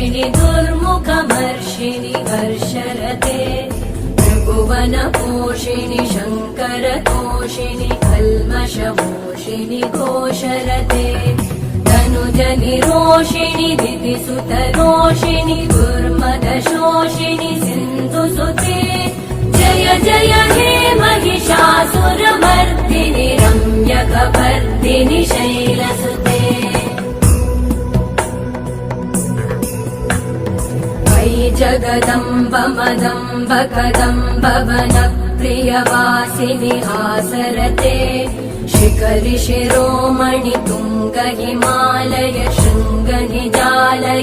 वर्षिणि दुर्मुखमर्षिणि हर्षरते त्रिभुवनपोषिणि शङ्करतोषिणि कल्मषमोषिणि घोषरते धनुजनिरोषिणि दितिसुतरोषिणि दुर्मदशोषिणि सिन्धुसुते जय जय हे महिषासुरमर्दिनि रम्यकपर्दिनि शैलसुते अयि जगदम्ब मदम्ब कदम्ब वनप्रियवासिनि हासरते शिखरि शिरोमणि तुङ्ग हिमालय शृङ्ग निजालय